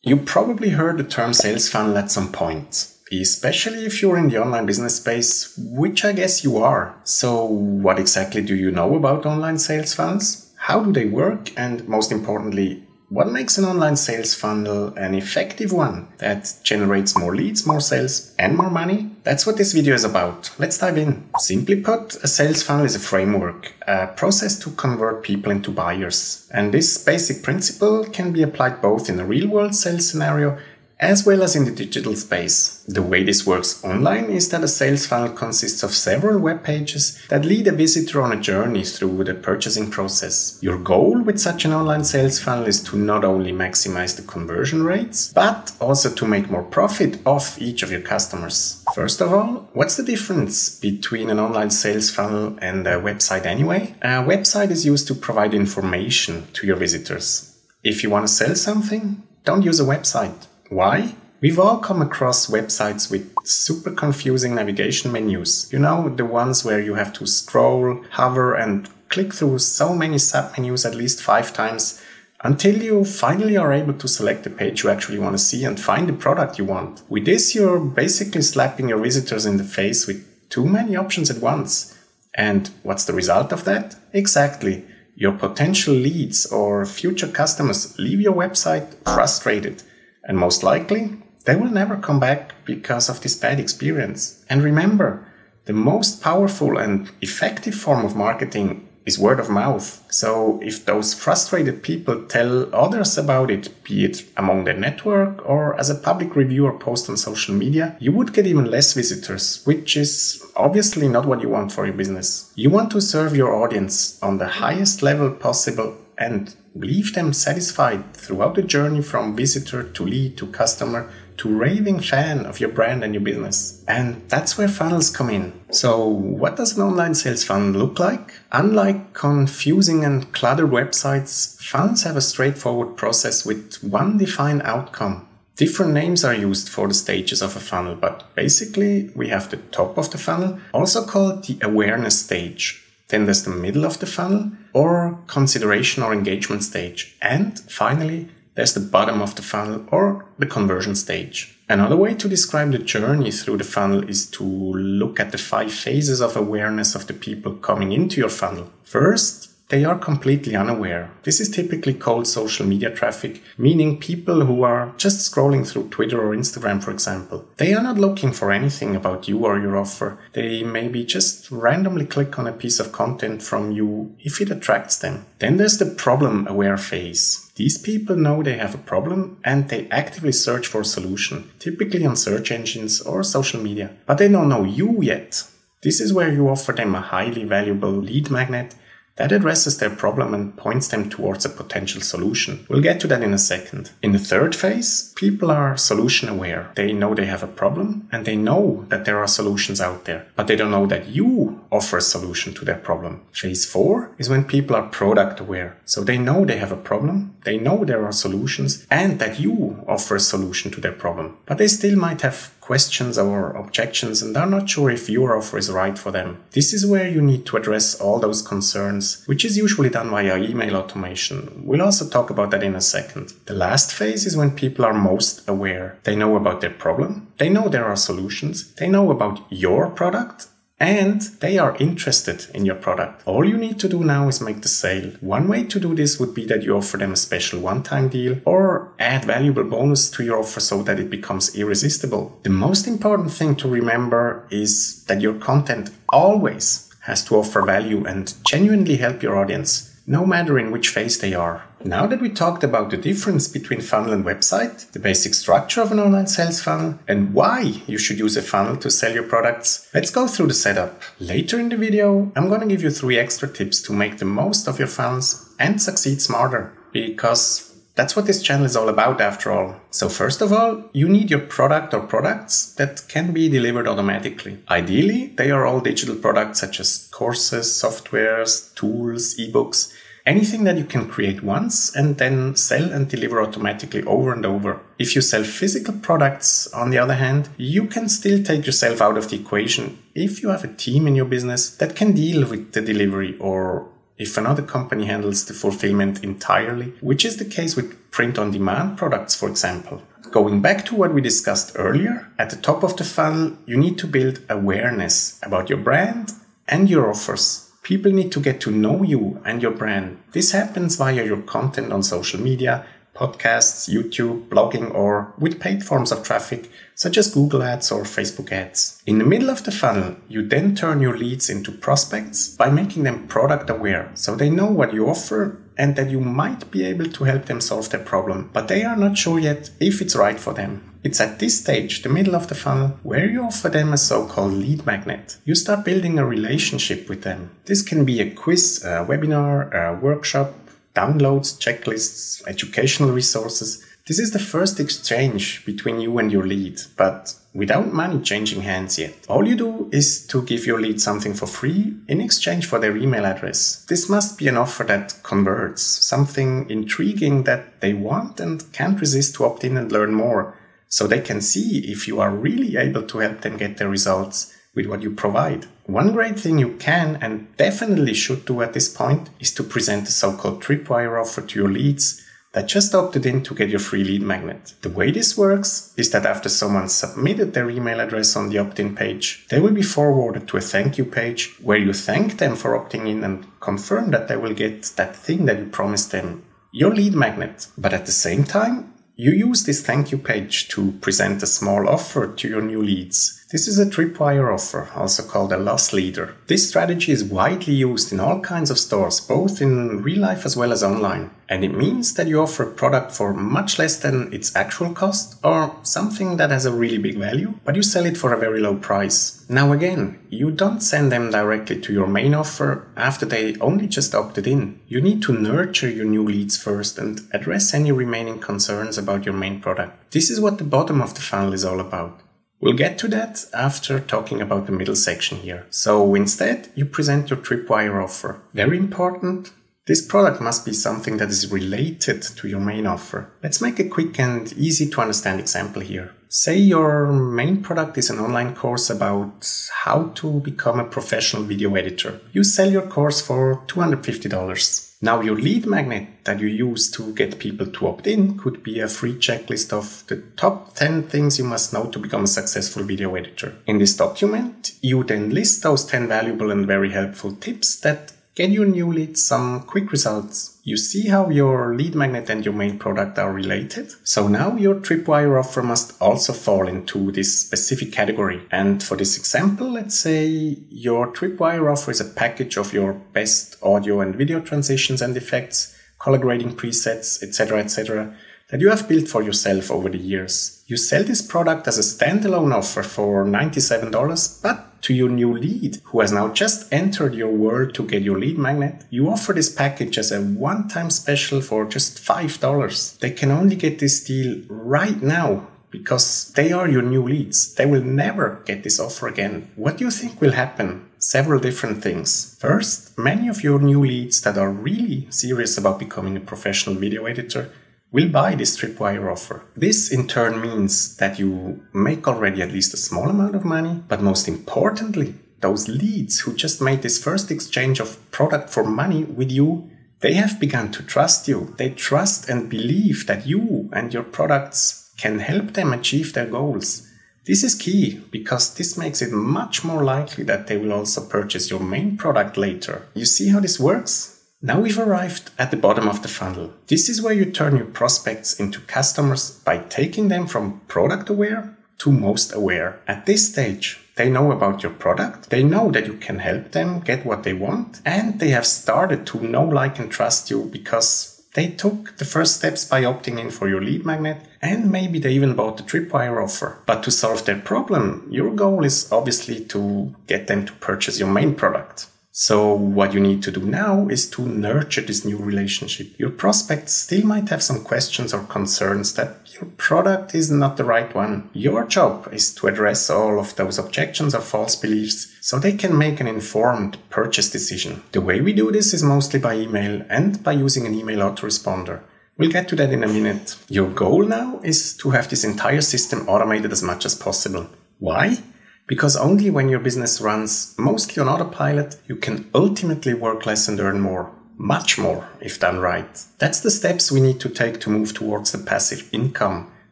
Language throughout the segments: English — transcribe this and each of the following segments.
You probably heard the term sales funnel at some point, especially if you're in the online business space, which I guess you are. So what exactly do you know about online sales funnels? How do they work? And most importantly, what makes an online sales funnel an effective one that generates more leads, more sales, and more money? That's what this video is about. Let's dive in. Simply put, a sales funnel is a framework, a process to convert people into buyers. And this basic principle can be applied both in a real-world sales scenario as well as in the digital space. The way this works online is that a sales funnel consists of several web pages that lead a visitor on a journey through the purchasing process. Your goal with such an online sales funnel is to not only maximize the conversion rates, but also to make more profit off each of your customers. First of all, what's the difference between an online sales funnel and a website anyway? A website is used to provide information to your visitors. If you want to sell something, don't use a website. Why? We've all come across websites with super confusing navigation menus. You know, the ones where you have to scroll, hover and click through so many sub-menus at least 5 times until you finally are able to select the page you actually want to see and find the product you want. With this, you're basically slapping your visitors in the face with too many options at once. And what's the result of that? Exactly. Your potential leads or future customers leave your website frustrated. And most likely, they will never come back because of this bad experience. And remember, the most powerful and effective form of marketing is word of mouth. So if those frustrated people tell others about it, be it among their network or as a public review or post on social media, you would get even less visitors, which is obviously not what you want for your business. You want to serve your audience on the highest level possible and leave them satisfied throughout the journey from visitor to lead to customer to raving fan of your brand and your business. And that's where funnels come in. So what does an online sales funnel look like? Unlike confusing and cluttered websites, funnels have a straightforward process with one defined outcome. Different names are used for the stages of a funnel, but basically we have the top of the funnel, also called the awareness stage. Then there's the middle of the funnel, or consideration or engagement stage. And finally, there's the bottom of the funnel, or the conversion stage. Another way to describe the journey through the funnel is to look at the 5 phases of awareness of the people coming into your funnel. First, they are completely unaware. This is typically called social media traffic, meaning people who are just scrolling through Twitter or Instagram, for example. They are not looking for anything about you or your offer. They maybe just randomly click on a piece of content from you if it attracts them. Then there's the problem-aware phase. These people know they have a problem and they actively search for a solution, typically on search engines or social media. But they don't know you yet. This is where you offer them a highly valuable lead magnet that addresses their problem and points them towards a potential solution. We'll get to that in a second. In the third phase, people are solution aware. They know they have a problem and they know that there are solutions out there, but they don't know that you offer a solution to their problem. Phase 4 is when people are product aware. So they know they have a problem, they know there are solutions, and that you offer a solution to their problem. But they still might have questions or objections and are not sure if your offer is right for them. This is where you need to address all those concerns, which is usually done via email automation. We'll also talk about that in a second. The last phase is when people are most aware. They know about their problem, they know there are solutions, they know about your product, and they are interested in your product. All you need to do now is make the sale. One way to do this would be that you offer them a special one-time deal or add valuable bonus to your offer so that it becomes irresistible. The most important thing to remember is that your content always has to offer value and genuinely help your audience, no matter in which phase they are. Now that we talked about the difference between funnel and website, the basic structure of an online sales funnel, and why you should use a funnel to sell your products, let's go through the setup. Later in the video, I'm going to give you 3 extra tips to make the most of your funnels and succeed smarter, because that's what this channel is all about after all. So first of all, you need your product or products that can be delivered automatically. Ideally, they are all digital products such as courses, softwares, tools, ebooks, anything that you can create once and then sell and deliver automatically over and over. If you sell physical products, on the other hand, you can still take yourself out of the equation if you have a team in your business that can deal with the delivery, or if another company handles the fulfillment entirely, which is the case with print-on-demand products, for example. Going back to what we discussed earlier, at the top of the funnel, you need to build awareness about your brand and your offers. People need to get to know you and your brand. This happens via your content on social media, podcasts, YouTube, blogging, or with paid forms of traffic, such as Google Ads or Facebook Ads. In the middle of the funnel, you then turn your leads into prospects by making them product aware, so they know what you offer and that you might be able to help them solve their problem, but they are not sure yet if it's right for them. It's at this stage, the middle of the funnel, where you offer them a so-called lead magnet. You start building a relationship with them. This can be a quiz, a webinar, a workshop, downloads, checklists, educational resources. This is the first exchange between you and your lead, but without money changing hands yet. All you do is to give your lead something for free in exchange for their email address. This must be an offer that converts, something intriguing that they want and can't resist to opt in and learn more, so they can see if you are really able to help them get their results with what you provide. One great thing you can and definitely should do at this point is to present a so-called tripwire offer to your leads that just opted in to get your free lead magnet. The way this works is that after someone submitted their email address on the opt-in page, they will be forwarded to a thank you page where you thank them for opting in and confirm that they will get that thing that you promised them, your lead magnet. But at the same time, you use this thank you page to present a small offer to your new leads. This is a tripwire offer, also called a loss leader. This strategy is widely used in all kinds of stores, both in real life as well as online. And it means that you offer a product for much less than its actual cost, or something that has a really big value, but you sell it for a very low price. Now again, you don't send them directly to your main offer after they only just opted in. You need to nurture your new leads first and address any remaining concerns about your main product. This is what the bottom of the funnel is all about. We'll get to that after talking about the middle section here. So instead, you present your tripwire offer. Very important, this product must be something that is related to your main offer. Let's make a quick and easy to understand example here. Say your main product is an online course about how to become a professional video editor. You sell your course for $250. Now your lead magnet that you use to get people to opt in could be a free checklist of the top 10 things you must know to become a successful video editor. In this document, you then list those 10 valuable and very helpful tips that get your new leads some quick results. You see how your lead magnet and your main product are related? So now your tripwire offer must also fall into this specific category. And for this example, let's say your tripwire offer is a package of your best audio and video transitions and effects, color grading presets, etc., that you have built for yourself over the years. You sell this product as a standalone offer for $97, but to your new lead, who has now just entered your world to get your lead magnet, you offer this package as a one-time special for just $5. They can only get this deal right now because they are your new leads. They will never get this offer again. What do you think will happen? Several different things. First, many of your new leads that are really serious about becoming a professional video editor will buy this tripwire offer. This in turn means that you make already at least a small amount of money, but most importantly, those leads who just made this first exchange of product for money with you, they have begun to trust you. They trust and believe that you and your products can help them achieve their goals. This is key because this makes it much more likely that they will also purchase your main product later. You see how this works? Now we've arrived at the bottom of the funnel. This is where you turn your prospects into customers by taking them from product aware to most aware. At this stage, they know about your product, they know that you can help them get what they want, and they have started to know, like, and trust you because they took the first steps by opting in for your lead magnet, and maybe they even bought the tripwire offer. But to solve their problem, your goal is obviously to get them to purchase your main product. So what you need to do now is to nurture this new relationship. Your prospects still might have some questions or concerns that your product is not the right one. Your job is to address all of those objections or false beliefs so they can make an informed purchase decision. The way we do this is mostly by email and by using an email autoresponder. We'll get to that in a minute. Your goal now is to have this entire system automated as much as possible. Why? Because only when your business runs mostly on autopilot, you can ultimately work less and earn more. much more if done right. That's the steps we need to take to move towards the passive income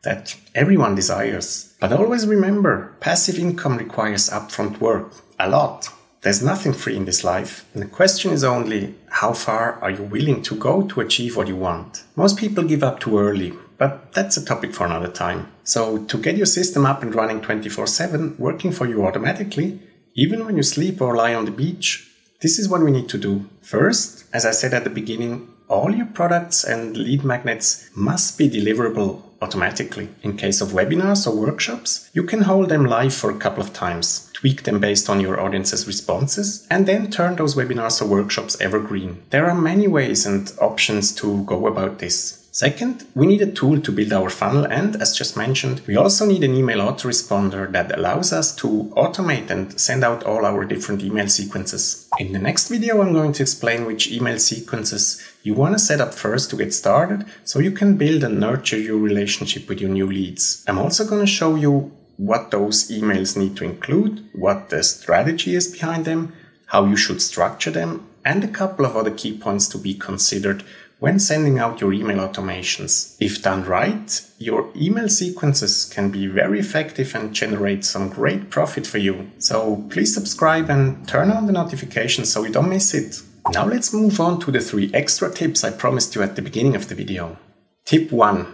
that everyone desires. But always remember, passive income requires upfront work, a lot. There's nothing free in this life. And the question is only, how far are you willing to go to achieve what you want? Most people give up too early, but that's a topic for another time. So to get your system up and running 24/7, working for you automatically, even when you sleep or lie on the beach, this is what we need to do. First, as I said at the beginning, all your products and lead magnets must be deliverable automatically. In case of webinars or workshops, you can hold them live for a couple of times, tweak them based on your audience's responses, and then turn those webinars or workshops evergreen. There are many ways and options to go about this. Second, we need a tool to build our funnel, and as just mentioned, we also need an email autoresponder that allows us to automate and send out all our different email sequences. In the next video, I'm going to explain which email sequences you want to set up first to get started, so you can build and nurture your relationship with your new leads. I'm also going to show you what those emails need to include, what the strategy is behind them, how you should structure them, and a couple of other key points to be considered when sending out your email automations. If done right, your email sequences can be very effective and generate some great profit for you. So please subscribe and turn on the notifications so you don't miss it. Now let's move on to the 3 extra tips I promised you at the beginning of the video. Tip 1.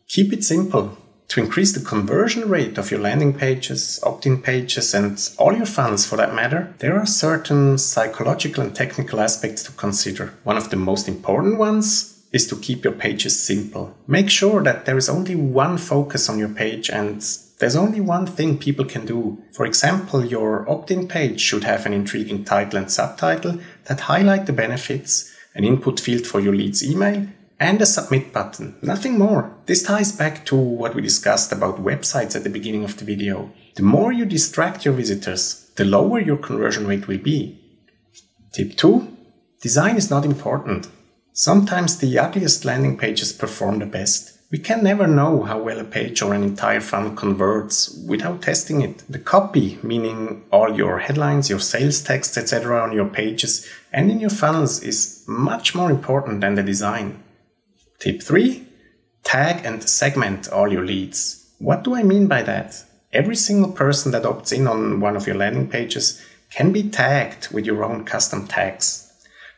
Keep it simple. To increase the conversion rate of your landing pages, opt-in pages, and all your funnels for that matter, there are certain psychological and technical aspects to consider. One of the most important ones is to keep your pages simple. Make sure that there is only one focus on your page and there's only one thing people can do. For example, your opt-in page should have an intriguing title and subtitle that highlight the benefits, an input field for your lead's email, and a submit button. Nothing more. This ties back to what we discussed about websites at the beginning of the video. The more you distract your visitors, the lower your conversion rate will be. Tip 2. Design is not important. Sometimes the ugliest landing pages perform the best. We can never know how well a page or an entire funnel converts without testing it. The copy, meaning all your headlines, your sales text, etc. on your pages and in your funnels, is much more important than the design. Tip 3. Tag and segment all your leads. What do I mean by that? Every single person that opts in on one of your landing pages can be tagged with your own custom tags.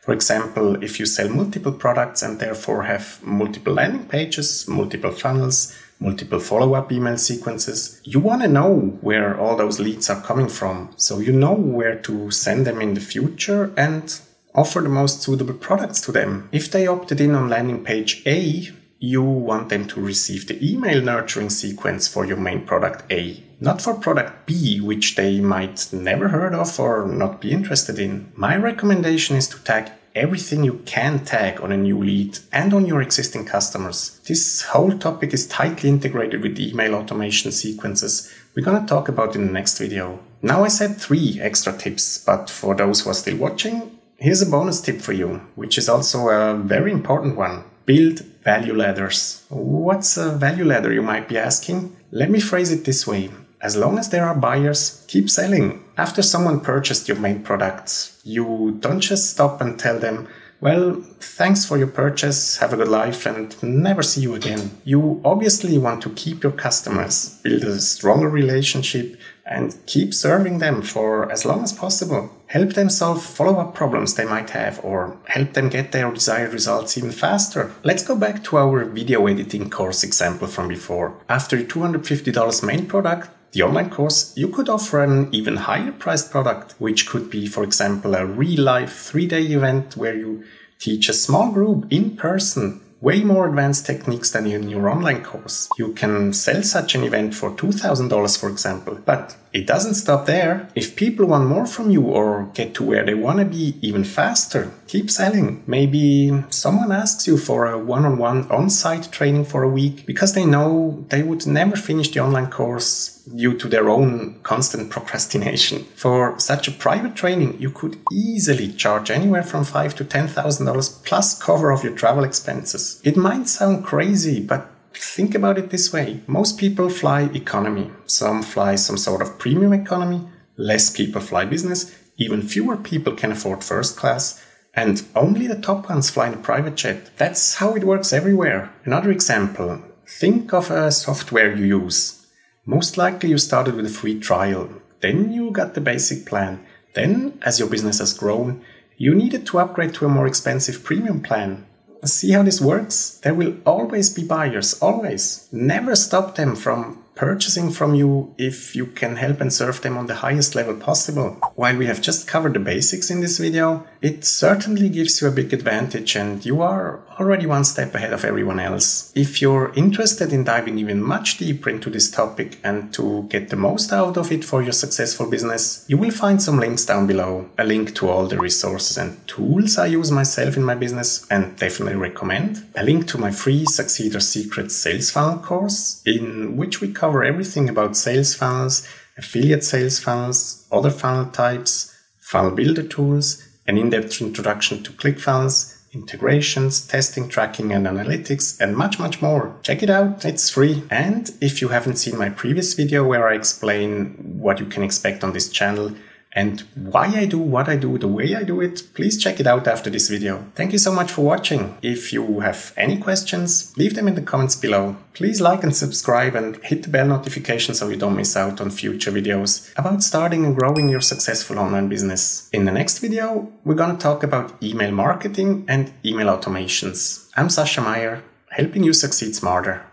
For example, if you sell multiple products and therefore have multiple landing pages, multiple funnels, multiple follow-up email sequences, you want to know where all those leads are coming from, so you know where to send them in the future and offer the most suitable products to them. If they opted in on landing page A, you want them to receive the email nurturing sequence for your main product A, not for product B, which they might never heard of or not be interested in. My recommendation is to tag everything you can tag on a new lead and on your existing customers. This whole topic is tightly integrated with the email automation sequences we're going to talk about in the next video. Now I said 3 extra tips, but for those who are still watching, here's a bonus tip for you, which is also a very important one. Build value ladders. What's a value ladder, you might be asking? Let me phrase it this way. As long as there are buyers, keep selling. After someone purchased your main product, you don't just stop and tell them, well, thanks for your purchase, have a good life, and never see you again. You obviously want to keep your customers, build a stronger relationship, and keep serving them for as long as possible. Help them solve follow-up problems they might have, or help them get their desired results even faster. Let's go back to our video editing course example from before. After your $250 main product, the online course, you could offer an even higher priced product, which could be, for example, a real-life 3-day event where you teach a small group in person way more advanced techniques than in your online course. You can sell such an event for $2,000, for example. But it doesn't stop there. If people want more from you or get to where they want to be even faster, keep selling. Maybe someone asks you for a one-on-one on-site training for a week because they know they would never finish the online course due to their own constant procrastination. For such a private training, you could easily charge anywhere from $5,000 to $10,000 plus cover of your travel expenses. It might sound crazy, but think about it this way. Most people fly economy. Some fly some sort of premium economy. Less people fly business. Even fewer people can afford first class. And only the top ones fly in a private jet. That's how it works everywhere. Another example, think of a software you use. Most likely you started with a free trial. Then you got the basic plan. Then, as your business has grown, you needed to upgrade to a more expensive premium plan. See how this works? There will always be buyers, always. Never stop them from purchasing from you if you can help and serve them on the highest level possible. While we have just covered the basics in this video, it certainly gives you a big advantage and you are already one step ahead of everyone else. If you're interested in diving even much deeper into this topic and to get the most out of it for your successful business, you will find some links down below. A link to all the resources and tools I use myself in my business and definitely recommend. A link to my free Succeeder Secret Sales Funnel course, in which we cover everything about sales funnels, affiliate sales funnels, other funnel types, funnel builder tools, an in-depth introduction to ClickFunnels, integrations, testing, tracking and analytics, and much, much more. Check it out, it's free. And if you haven't seen my previous video where I explain what you can expect on this channel and why I do what I do the way I do it, please check it out after this video. Thank you so much for watching. If you have any questions, leave them in the comments below. Please like and subscribe and hit the bell notification so you don't miss out on future videos about starting and growing your successful online business. In the next video, we're gonna talk about email marketing and email automations. I'm Sascha Meier, helping you succeed smarter.